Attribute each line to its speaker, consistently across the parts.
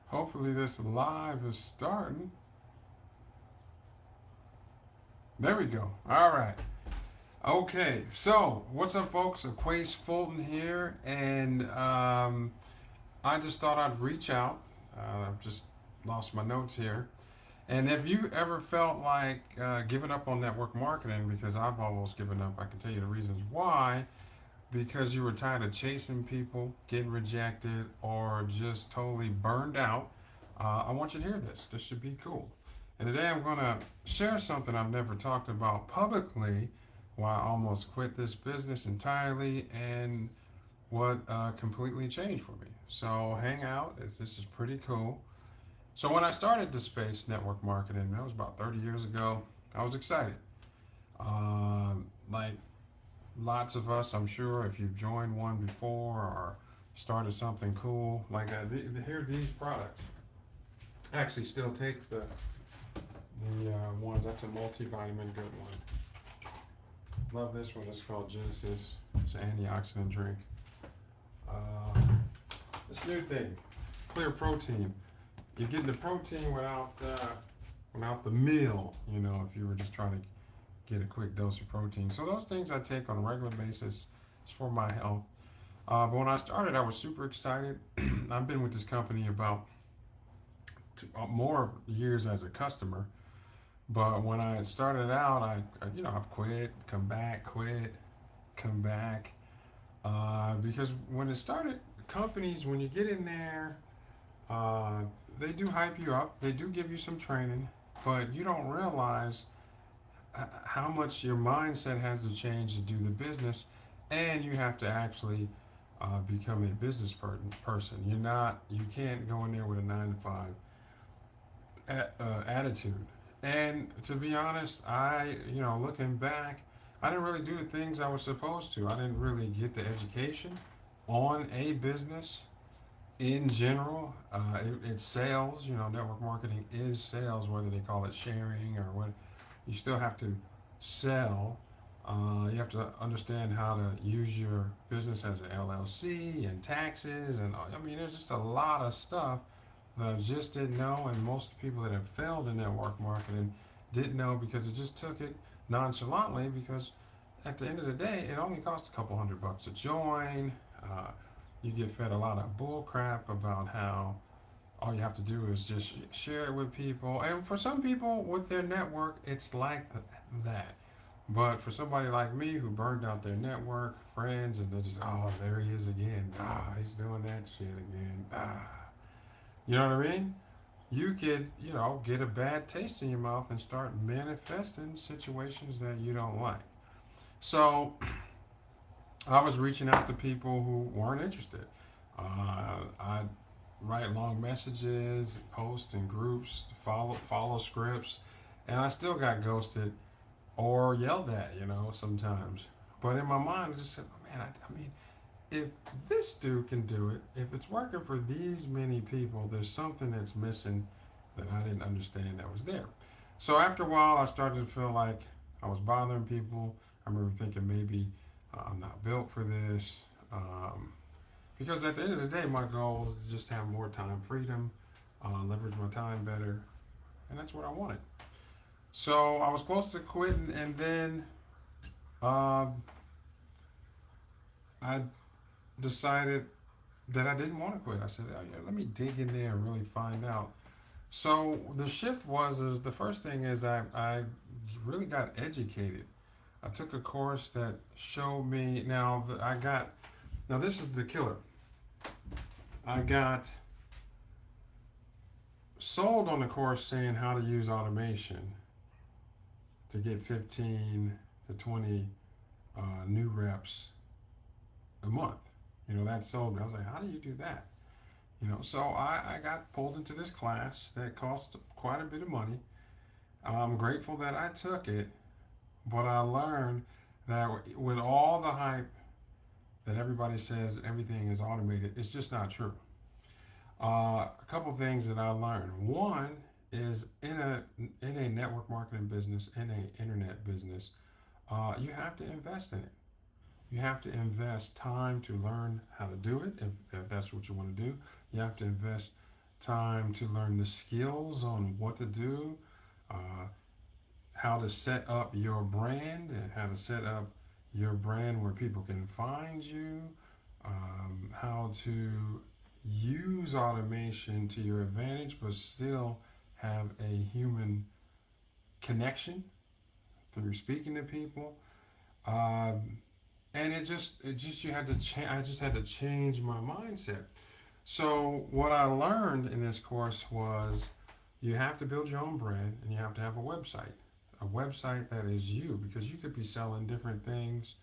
Speaker 1: Hopefully this live is starting. There we go. All right. Okay. So what's up, folks? Aquace Fulton here, and I just thought I'd reach out. I've just lost my notes here. And if you ever felt like giving up on network marketing, because I've almost given up, I can tell you the reasons why. Because you were tired of chasing people, getting rejected, or just totally burned out, I want you to hear this. This should be cool. And today I'm going to share something I've never talked about publicly, why I almost quit this business entirely, and what completely changed for me. So hang out. This is pretty cool. So when I started the space network marketing, that was about 30 years ago, I was excited. Like lots of us, I'm sure, if you've joined one before or started something cool like that, here are these products. I actually still take the ones. That's a multivitamin, good one. Love this one. It's called Genesis. It's an antioxidant drink. Uh, this new thing, Clear Protein. You're getting the protein without the meal. You know, if you were just trying to get a quick dose of protein. So those things I take on a regular basis. It's for my health. But when I started, I was super excited. I've been with this company about more years as a customer. But when I started out, I've quit, come back, quit, come back. Because when it started, companies, when you get in there, uh, they do hype you up. They do give you some training, but you don't realize how much your mindset has to change to do the business, and you have to actually become a business person. You can't go in there with a 9 to 5 attitude. And to be honest, looking back, I didn't really do the things I was supposed to. I didn't really get the education on a business in general. It's sales. Network marketing is sales, whether they call it sharing or what. You still have to sell. You have to understand how to use your business as an LLC and taxes, and I mean, there's just a lot of stuff that I just didn't know, and most people that have failed in network marketing didn't know because it just took it nonchalantly. Because at the end of the day, it only costs a couple $100 to join. Uh, you get fed a lot of bull crap about how all you have to do is just share it with people. And for some people with their network, it's like that. But for somebody like me who burned out their network, friends, and they're just, oh, there he is again. Ah, he's doing that shit again. Ah. You know what I mean? You could, get a bad taste in your mouth and start manifesting situations that you don't like. So I was reaching out to people who weren't interested. I write long messages, post in groups, follow scripts, and I still got ghosted or yelled at, sometimes. But in my mind, I just said, oh, man, I mean, if this dude can do it, if it's working for these many people, there's something that's missing that I didn't understand that was there. So after a while, I started to feel like I was bothering people. I remember thinking maybe I'm not built for this. Because at the end of the day, my goal is to just have more time freedom, leverage my time better, and that's what I wanted. So I was close to quitting, and then um, I decided that I didn't want to quit. I said, oh, yeah, let me dig in there and really find out. So the shift is the first thing is I really got educated. I took a course that showed me. Now this is the killer. I got sold on the course saying how to use automation to get 15 to 20 new reps a month. That sold me. I was like, how do you do that? So I got pulled into this class that cost quite a bit of money. I'm grateful that I took it, but I learned that with all the hype that everybody says everything is automated, it's just not true. A couple of things that I learned. One is in a network marketing business, in a internet business, you have to invest in it. You have to invest time to learn how to do it if that's what you want to do. You have to invest time to learn the skills on what to do, uh, how to set up your brand, and how to set up your brand where people can find you, how to use automation to your advantage, but still have a human connection through speaking to people. Um, and it just you had to change. I just had to change my mindset. So what I learned in this course was you have to build your own brand and you have to have a website that is you, because you could be selling different things.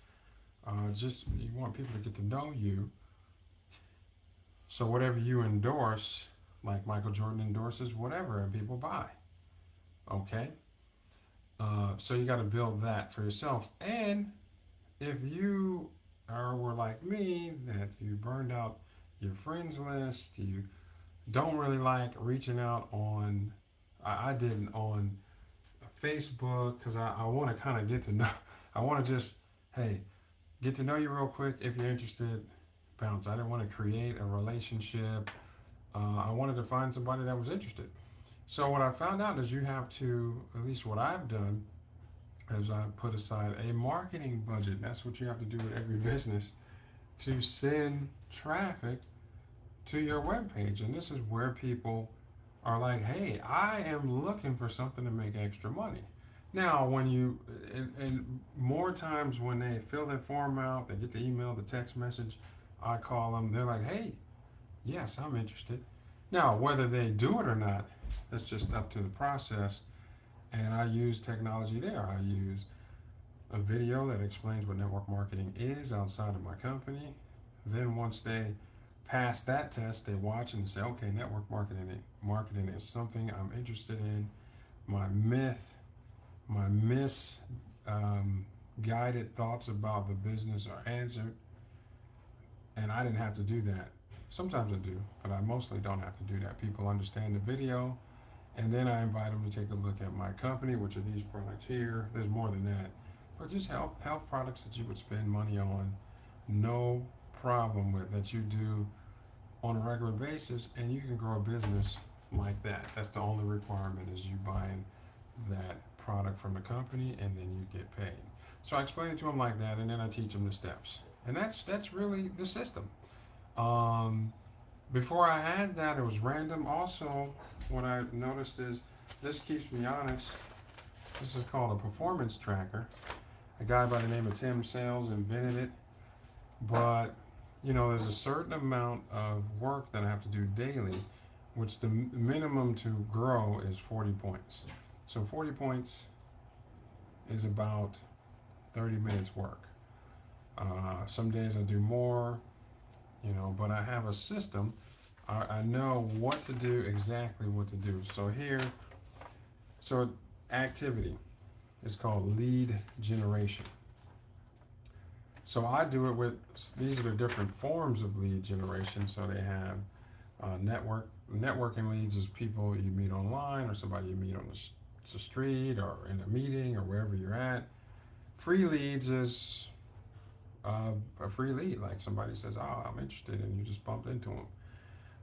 Speaker 1: Just you want people to get to know you. So whatever you endorse, like Michael Jordan endorses whatever, and people buy. Okay. So you got to build that for yourself. And if you were like me, that you burned out your friends list, you don't really like reaching out on, I didn't on Facebook, because I want to kind of get to know, I want to just, hey, get to know you real quick. If you're interested, bounce. I didn't want to create a relationship. I wanted to find somebody that was interested. So what I found out is you have to, at least what I've done, is I put aside a marketing budget. That's what you have to do with every business to send traffic to your webpage. And this is where people are like, hey, I am looking for something to make extra money. Now, when you, and more times when they fill that form out, they get the email, the text message, I call them, they're like, hey, yes, I'm interested. Now, whether they do it or not, that's just up to the process. And I use technology there. I use a video that explains what network marketing is outside of my company. Then once they pass that test, they watch and say, okay, network marketing is something I'm interested in. My misguided thoughts about the business are answered. And I didn't have to do that. Sometimes I do, but I mostly don't have to do that. People understand the video, and then I invite them to take a look at my company, which are these products here. There's more than that, but just health products that you would spend money on, no problem with, that you do on a regular basis, and you can grow a business like that. That's the only requirement, is you buying that product from the company, and then you get paid. So I explain it to them like that, and then I teach them the steps, and that's really the system. Um, Before I had that, it was random. Also, what I noticed is this keeps me honest. This is called a performance tracker. A guy by the name of Tim Sales invented it. But, there's a certain amount of work that I have to do daily, which the minimum to grow is 40 points. So 40 points is about 30 minutes work. Some days I do more, but I have a system. I know what to do, exactly what to do. So here, activity is called lead generation. So I do it with, these are the different forms of lead generation. So they have networking leads is people you meet online, or somebody you meet on the street, or in a meeting, or wherever you're at. Free leads is a free lead, like somebody says, oh, I'm interested, and you just bumped into them.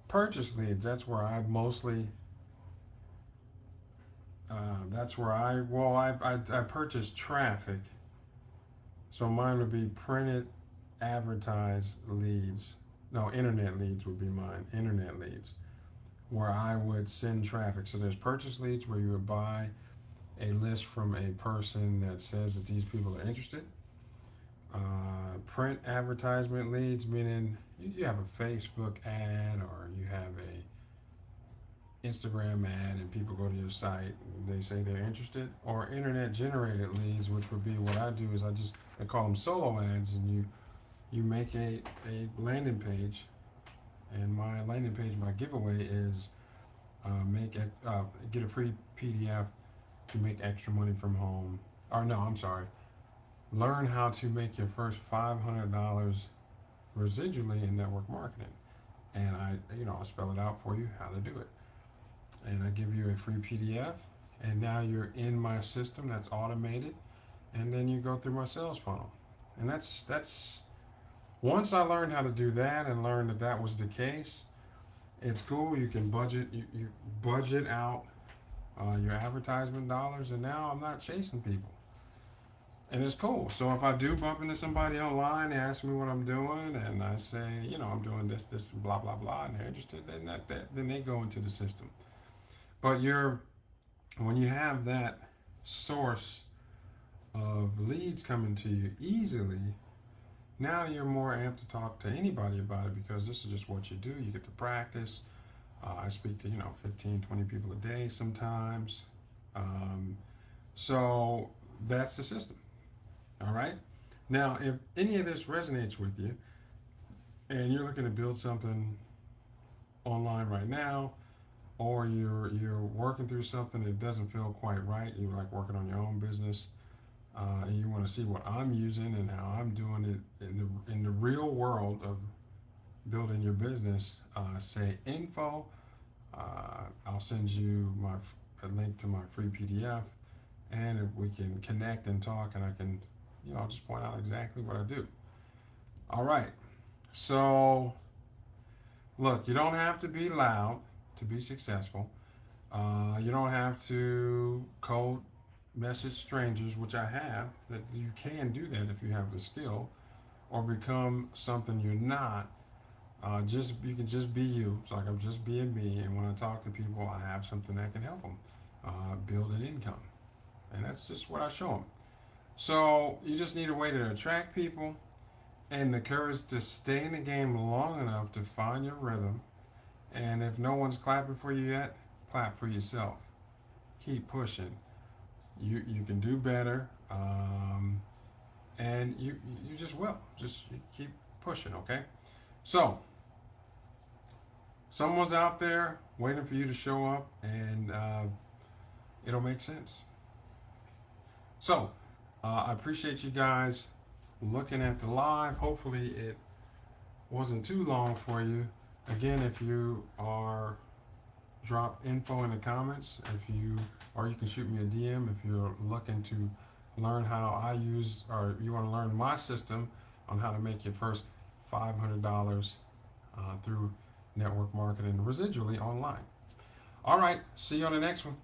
Speaker 1: Purchase leads, that's where I mostly, I purchase traffic. So mine would be printed, advertised leads. No, internet leads would be mine, internet leads, where I would send traffic. So there's purchase leads, where you would buy a list from a person that says that these people are interested. Print advertisement leads, meaning you have a Facebook ad, or you have a Instagram ad, and people go to your site, and they say they're interested. Or internet generated leads, which would be what I do, is I call them solo ads, and you make a landing page, and my landing page, my giveaway is get a free PDF to make extra money from home. Or no, I'm sorry. Learn how to make your first $500 residually in network marketing. And I'll spell it out for you how to do it. And I give you a free PDF, and now you're in my system that's automated, and then you go through my sales funnel. And that's once I learned how to do that, and learned that was the case, It's cool. You can budget. You budget out your advertisement dollars, and now I'm not chasing people, and it's cool. So if I do bump into somebody online, they ask me what I'm doing, and I say, you know, I'm doing this, blah blah blah, and they're interested, then they go into the system. But when you have that source of leads coming to you easily, now you're more amped to talk to anybody about it because this is just what you do. You get to practice. I speak to, 15, 20 people a day sometimes. Um, so that's the system. All right. Now, if any of this resonates with you and you're looking to build something online right now, or you're working through something that doesn't feel quite right, you're like working on your own business, and you want to see what I'm using and how I'm doing it in the real world of building your business, say info. I'll send you a link to my free PDF, and if we can connect and talk, and I can, I'll just point out exactly what I do. All right. So, look, you don't have to be loud to be successful. You don't have to cold message strangers, which I have. That you can do that if you have the skill, or become something you're not. Just you can just be you. It's like I'm just being me, and when I talk to people, I have something that can help them build an income, and that's just what I show them. So you just need a way to attract people and the courage to stay in the game long enough to find your rhythm. And if no one's clapping for you yet, clap for yourself. Keep pushing. You can do better, and you just will. Just keep pushing. Okay. So someone's out there waiting for you to show up, and it'll make sense. So I appreciate you guys looking at the live. Hopefully it wasn't too long for you. Again, if you are, drop info in the comments. If you, or you can shoot me a DM if you're looking to learn how I use, or you want to learn my system on how to make your first $500 through network marketing residually online. All right, see you on the next one.